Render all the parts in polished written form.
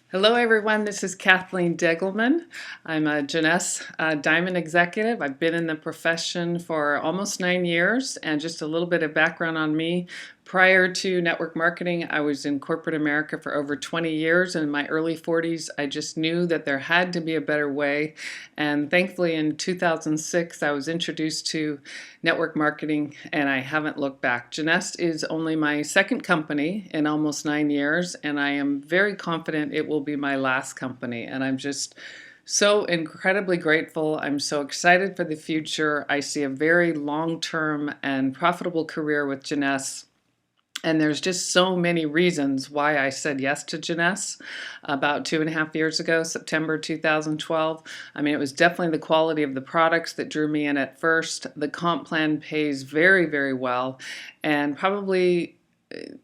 Hello everyone, this is Kathleen Deggelman. I'm a Jeunesse Diamond Executive. I've been in the profession for almost 9 years, and just a little bit of background on me. Prior to network marketing, I was in corporate America for over 20 years, and in my early 40s, I just knew that there had to be a better way. And thankfully in 2006, I was introduced to network marketing, and I haven't looked back. Jeunesse is only my second company in almost 9 years, and I am very confident it will be my last company. And I'm just so incredibly grateful. I'm so excited for the future. I see a very long-term and profitable career with Jeunesse. And there's just so many reasons why I said yes to Jeunesse about 2.5 years ago, September 2012. I mean, it was definitely the quality of the products that drew me in at first. The comp plan pays very, very well. And probably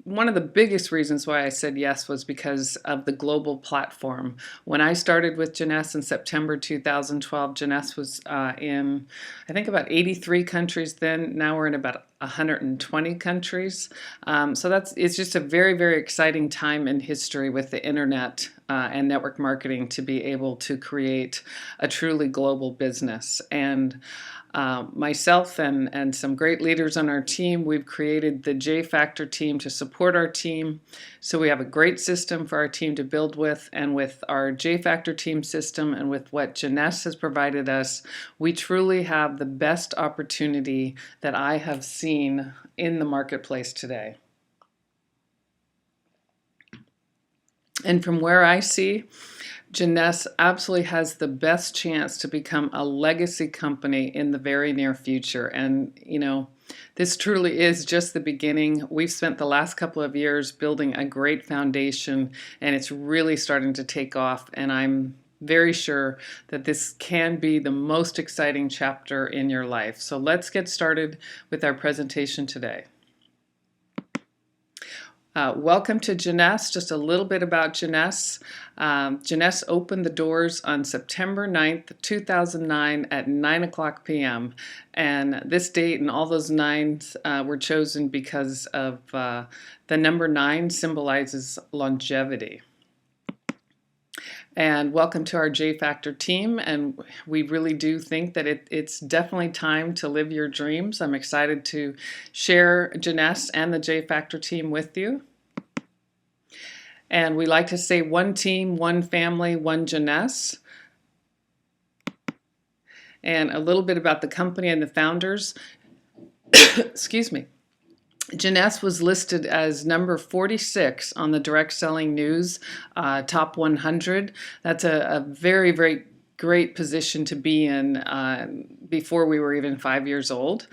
one of the biggest reasons why I said yes was because of the global platform. When I started with Jeunesse in September 2012, Jeunesse was in, I think, about 83 countries then. Now we're in about 120 countries. It's just a very, very exciting time in history with the internet and network marketing to be able to create a truly global business. And myself and some great leaders on our team, we've created the J Factor team to support our team. So we have a great system for our team to build with, and with our J Factor team system and with what Jeunesse has provided us, we truly have the best opportunity that I have seen in the marketplace today. And from where I see, Jeunesse absolutely has the best chance to become a legacy company in the very near future. And, this truly is just the beginning. We've spent the last couple of years building a great foundation, and it's really starting to take off. And I'm very sure that this can be the most exciting chapter in your life. So let's get started with our presentation today. Welcome to Jeunesse. Just a little bit about Jeunesse. Jeunesse opened the doors on September 9th, 2009 at 9 o'clock p.m. And this date and all those nines were chosen because of the number 9 symbolizes longevity. And welcome to our J Factor team, and we really do think that it's definitely time to live your dreams. I'm excited to share Jeunesse and the J Factor team with you. And we like to say one team, one family, one Jeunesse. And a little bit about the company and the founders. Excuse me. Jeunesse was listed as number 46 on the Direct Selling News Top 100. That's a very, very great position to be in before we were even 5 years old.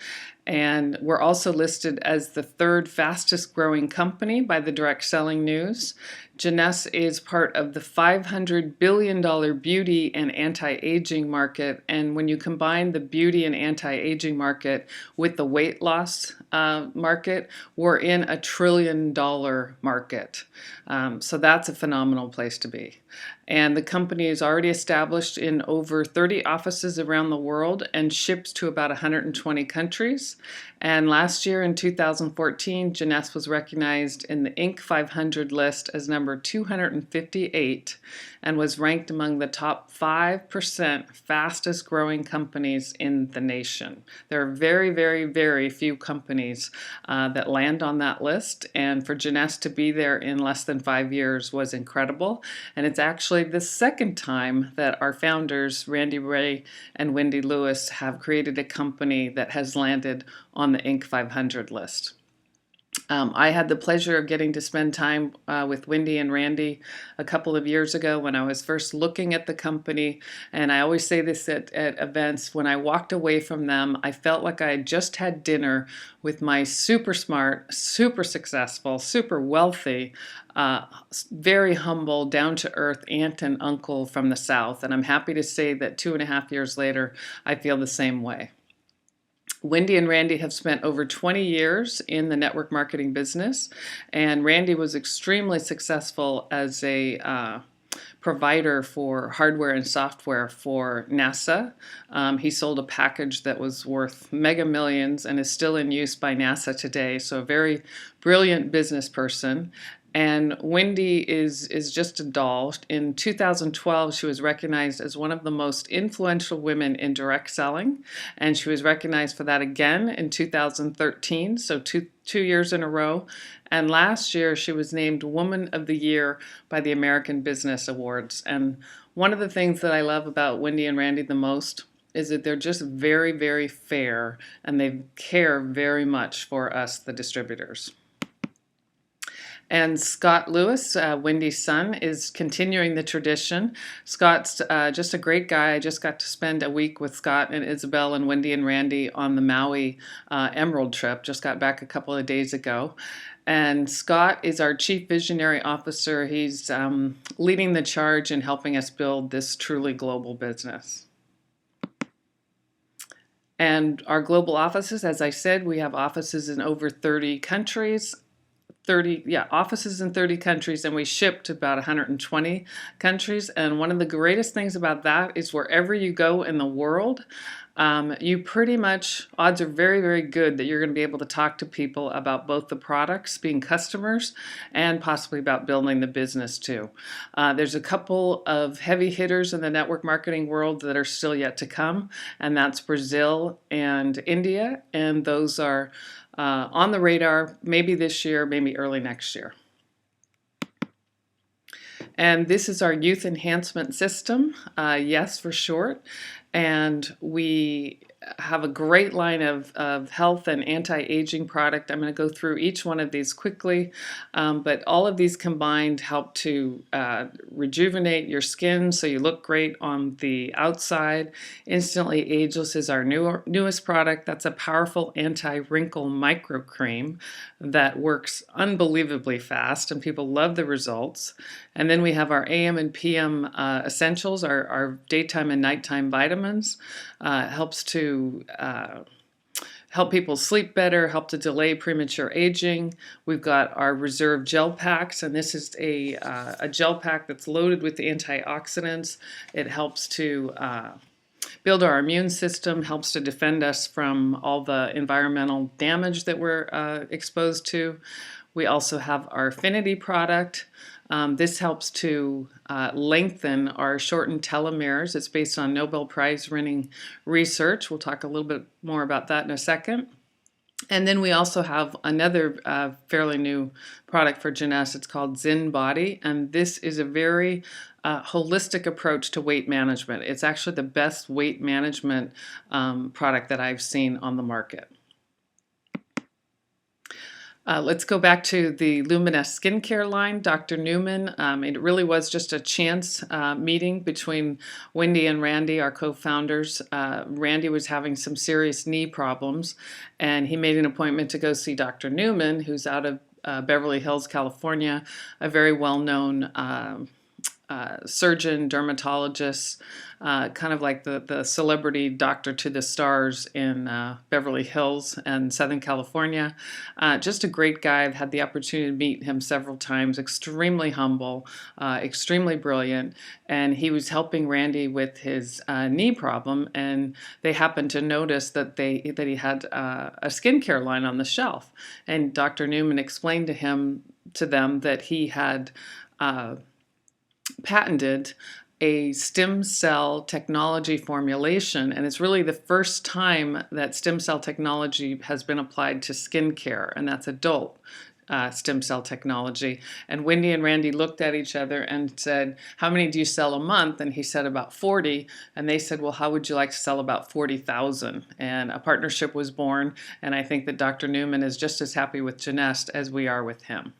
And we're also listed as the 3rd fastest growing company by the Direct Selling News. Jeunesse is part of the $500 billion beauty and anti-aging market. And when you combine the beauty and anti-aging market with the weight loss market, we're in a $1 trillion market. So that's a phenomenal place to be. And the company is already established in over 30 offices around the world and ships to about 120 countries. And last year in 2014, Jeunesse was recognized in the Inc. 500 list as number 258 and was ranked among the top 5% fastest growing companies in the nation. There are very, very, very few companies that land on that list, and for Jeunesse to be there in less than 5 years was incredible. And it's actually the second time that our founders, Randy Ray and Wendy Lewis, have created a company that has landed on the Inc. 500 list. I had the pleasure of getting to spend time with Wendy and Randy a couple of years ago when I was first looking at the company. And I always say this at events, when I walked away from them, I felt like I had just had dinner with my super smart, super successful, super wealthy, very humble, down-to-earth aunt and uncle from the South. And I'm happy to say that 2.5 years later, I feel the same way. Wendy and Randy have spent over 20 years in the network marketing business, and Randy was extremely successful as a provider for hardware and software for NASA. He sold a package that was worth mega millions and is still in use by NASA today, so a very brilliant business person. And Wendy is just a doll. In 2012, she was recognized as one of the most influential women in direct selling, and she was recognized for that again in 2013, so two years in a row. And last year, she was named Woman of the Year by the American Business Awards. And one of the things that I love about Wendy and Randy the most is that they're just very, very fair, and they care very much for us, the distributors. And Scott Lewis, Wendy's son, is continuing the tradition. Scott's just a great guy. I just got to spend a week with Scott and Isabel and Wendy and Randy on the Maui Emerald trip. Just got back a couple of days ago. And Scott is our Chief Visionary Officer. He's leading the charge in helping us build this truly global business. And our global offices, as I said, we have offices in over 30 countries. Offices in 30 countries, and we ship to about 120 countries. And one of the greatest things about that is wherever you go in the world, you pretty much, odds are very, very good that you're going to be able to talk to people about both the products, being customers, and possibly about building the business too. There's a couple of heavy hitters in the network marketing world that are still yet to come, and that's Brazil and India, and those are on the radar, maybe this year, maybe early next year. And this is our youth enhancement system, YES for short. And we have a great line of health and anti-aging product. I'm going to go through each one of these quickly, but all of these combined help to rejuvenate your skin so you look great on the outside. Instantly Ageless is our newest product. That's a powerful anti-wrinkle micro cream that works unbelievably fast, and people love the results. And then we have our AM and PM essentials, our daytime and nighttime vitamins. Helps to help people sleep better, help to delay premature aging. We've got our Reserve Gel Packs, and this is a gel pack that's loaded with antioxidants. It helps to build our immune system, helps to defend us from all the environmental damage that we're exposed to. We also have our Affinity product. This helps to lengthen our shortened telomeres. It's based on Nobel Prize winning research. We'll talk a little bit more about that in a second. And then we also have another fairly new product for Jeunesse. It's called Zen Body, and this is a very holistic approach to weight management. It's actually the best weight management product that I've seen on the market. Let's go back to the Luminous skincare line, Dr. Newman. It really was just a chance meeting between Wendy and Randy, our co-founders. Randy was having some serious knee problems, and he made an appointment to go see Dr. Newman, who's out of Beverly Hills, California, a very well-known surgeon, dermatologist, kind of like the celebrity doctor to the stars in Beverly Hills and Southern California. Just a great guy. I've had the opportunity to meet him several times. Extremely humble, extremely brilliant, and he was helping Randy with his knee problem, and they happened to notice that he had a skincare line on the shelf, and Dr. Newman explained to them that he had patented a stem cell technology formulation, and it's really the first time that stem cell technology has been applied to skincare, and that's adult stem cell technology. And Wendy and Randy looked at each other and said, "How many do you sell a month?" And he said, "About 40." And they said, "Well, how would you like to sell about 40,000? And a partnership was born, and I think that Dr. Newman is just as happy with Jeunesse as we are with him.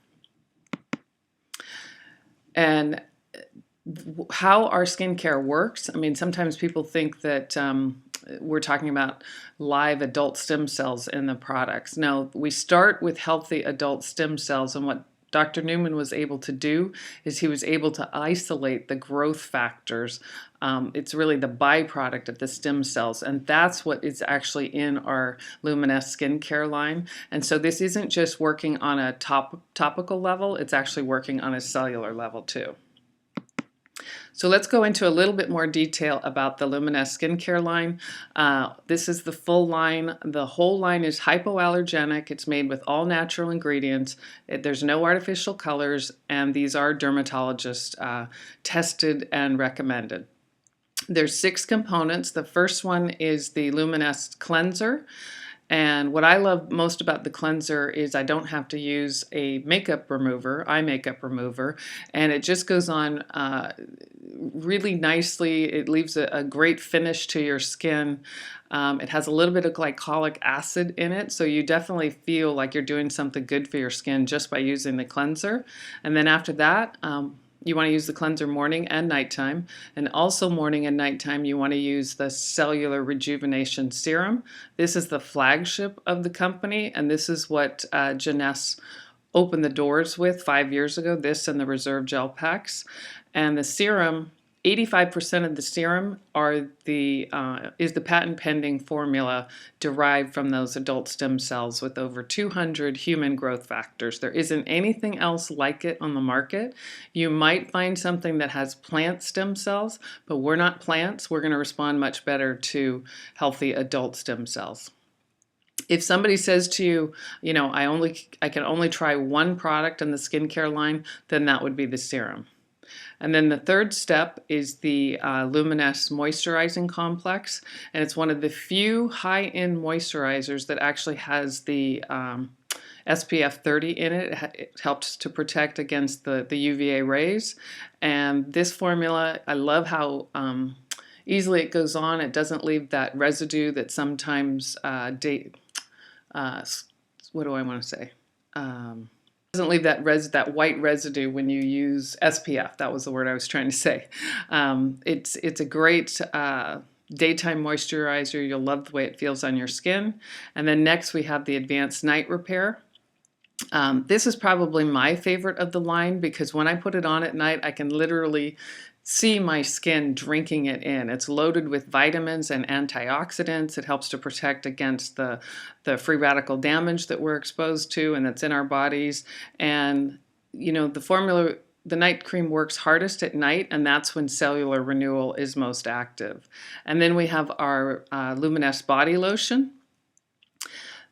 And how our skincare works, I mean, sometimes people think that we're talking about live adult stem cells in the products. No, we start with healthy adult stem cells, and what Dr. Newman was able to do is he was able to isolate the growth factors. It's really the byproduct of the stem cells, and that's what is actually in our Luminous skincare line. And so this isn't just working on a topical level, it's actually working on a cellular level too. So let's go into a little bit more detail about the Luminous skincare line. This is the full line. The whole line is hypoallergenic. It's made with all natural ingredients. There's no artificial colors, and these are dermatologist tested and recommended. There's 6 components. The first one is the Luminous cleanser. And what I love most about the cleanser is I don't have to use a makeup remover, eye makeup remover, and it just goes on really nicely. It leaves a great finish to your skin. It has a little bit of glycolic acid in it, so you definitely feel like you're doing something good for your skin just by using the cleanser. And then after that, you want to use the cleanser morning and nighttime. And also morning and nighttime, you want to use the Cellular Rejuvenation Serum. This is the flagship of the company, and this is what Jeunesse opened the doors with 5 years ago, this and the Reserve Gel Packs. And the serum, 85% of the serum is the patent pending formula derived from those adult stem cells with over 200 human growth factors. There isn't anything else like it on the market. You might find something that has plant stem cells, but we're not plants. We're going to respond much better to healthy adult stem cells. If somebody says to you, I can only try one product in the skincare line, then that would be the serum. And then the third step is the Luminous Moisturizing Complex, and it's one of the few high-end moisturizers that actually has the SPF 30 in it. It helps to protect against the UVA rays. And this formula, I love how easily it goes on. It doesn't leave that residue that sometimes what do I want to say? Doesn't leave that white residue when you use SPF. That was the word I was trying to say. It's a great daytime moisturizer. You'll love the way it feels on your skin. And then next we have the Advanced Night Repair. This is probably my favorite of the line because when I put it on at night, I can literally see my skin drinking it in. It's loaded with vitamins and antioxidants. It helps to protect against the free radical damage that we're exposed to and that's in our bodies. And the formula, the night cream works hardest at night, and that's when cellular renewal is most active. And then we have our Luminous Body Lotion.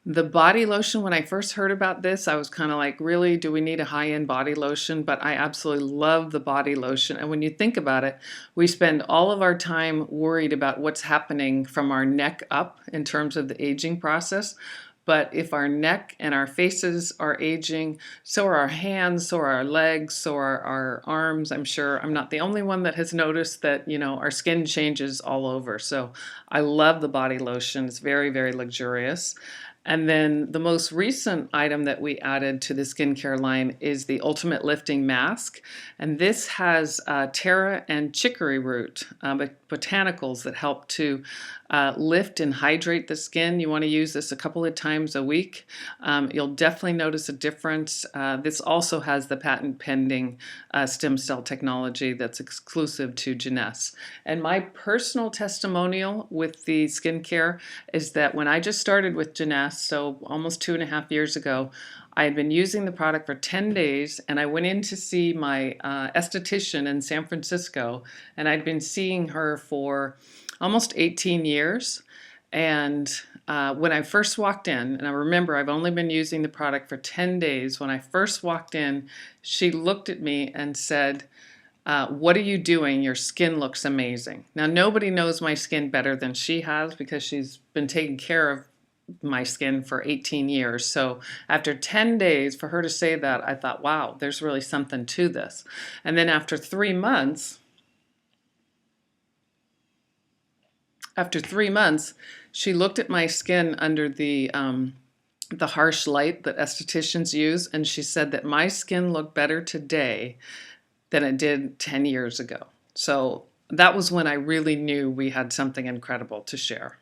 The body lotion, when I first heard about this, I was kind of like, really, do we need a high-end body lotion? But I absolutely love the body lotion. And when you think about it, we spend all of our time worried about what's happening from our neck up in terms of the aging process. But if our neck and our faces are aging, so are our hands, so are our legs, so are our arms. I'm sure I'm not the only one that has noticed that, our skin changes all over. So I love the body lotion. It's very, very luxurious. And then the most recent item that we added to the skincare line is the Ultimate Lifting Mask. And this has Tara and chicory root botanicals that help to lift and hydrate the skin. You want to use this a couple of times a week. You'll definitely notice a difference. This also has the patent pending stem cell technology that's exclusive to Jeunesse. And my personal testimonial with the skincare is that when I just started with Jeunesse, so almost 2.5 years ago, I had been using the product for 10 days, and I went in to see my esthetician in San Francisco, and I'd been seeing her for almost 18 years. And when I first walked in, and I remember I've only been using the product for 10 days, when I first walked in, she looked at me and said, what are you doing? Your skin looks amazing. Now, nobody knows my skin better than she has because she's been taking care of my skin for 18 years. So after 10 days, for her to say that, I thought, wow, there's really something to this. And then after 3 months, she looked at my skin under the harsh light that estheticians use, and she said that my skin looked better today than it did 10 years ago. So that was when I really knew we had something incredible to share.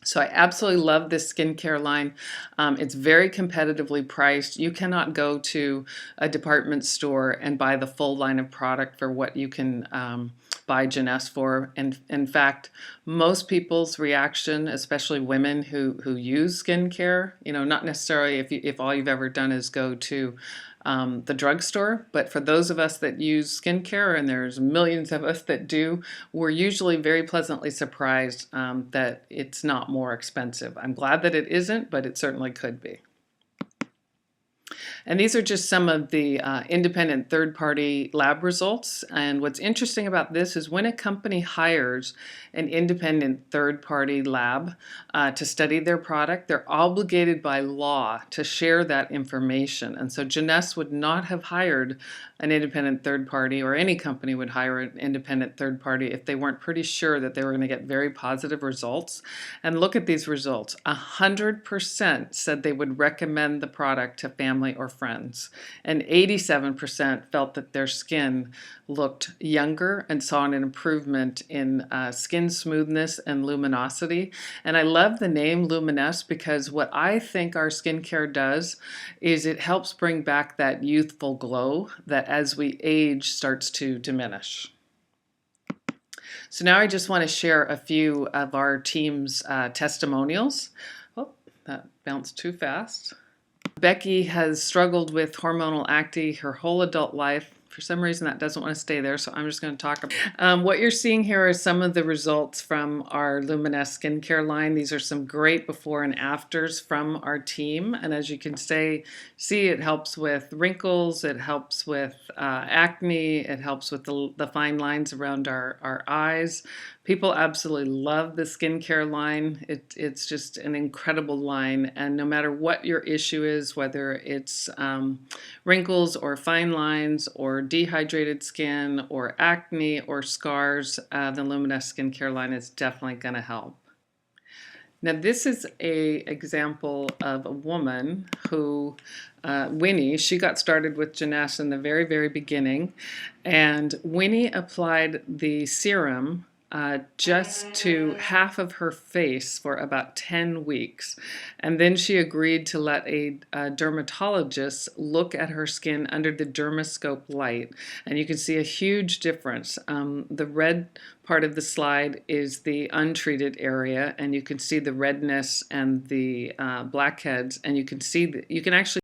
So I absolutely love this skincare line. It's very competitively priced. You cannot go to a department store and buy the full line of product for what you can buy Jeunesse for. And in fact, most people's reaction, especially women who use skincare, not necessarily if all you've ever done is go to the drugstore. But for those of us that use skincare, and there's millions of us that do, we're usually very pleasantly surprised that it's not more expensive. I'm glad that it isn't, but it certainly could be. And these are just some of the independent third-party lab results. And what's interesting about this is when a company hires an independent third-party lab to study their product, they're obligated by law to share that information. And so Jeunesse would not have hired an independent third party, or any company would hire an independent third party if they weren't pretty sure that they were going to get very positive results. And look at these results. 100% said they would recommend the product to family or friends. And 87% felt that their skin looked younger and saw an improvement in skin smoothness and luminosity. And I love the name Luminesce because what I think our skincare does is it helps bring back that youthful glow that as we age starts to diminish. So now I just want to share a few of our team's testimonials. Oh, that bounced too fast. Becky has struggled with hormonal acne her whole adult life. For some reason that doesn't want to stay there, so I'm just going to talk about what you're seeing here are some of the results from our Luminesce skincare line. These are some great before and afters from our team, and as you can see it helps with wrinkles, it helps with acne, it helps with the fine lines around our eyes. People absolutely love the skincare line. It's just an incredible line, and no matter what your issue is, whether it's wrinkles or fine lines or dehydrated skin or acne or scars, the Luminesce skincare line is definitely going to help. Now this is an example of a woman who, Winnie, she got started with Jeunesse in the very, very beginning, and Winnie applied the serum just to half of her face for about 10 weeks. And then she agreed to let a dermatologist look at her skin under the dermoscope light. And you can see a huge difference. The red part of the slide is the untreated area, and you can see the redness and the blackheads, and you can see that you can actually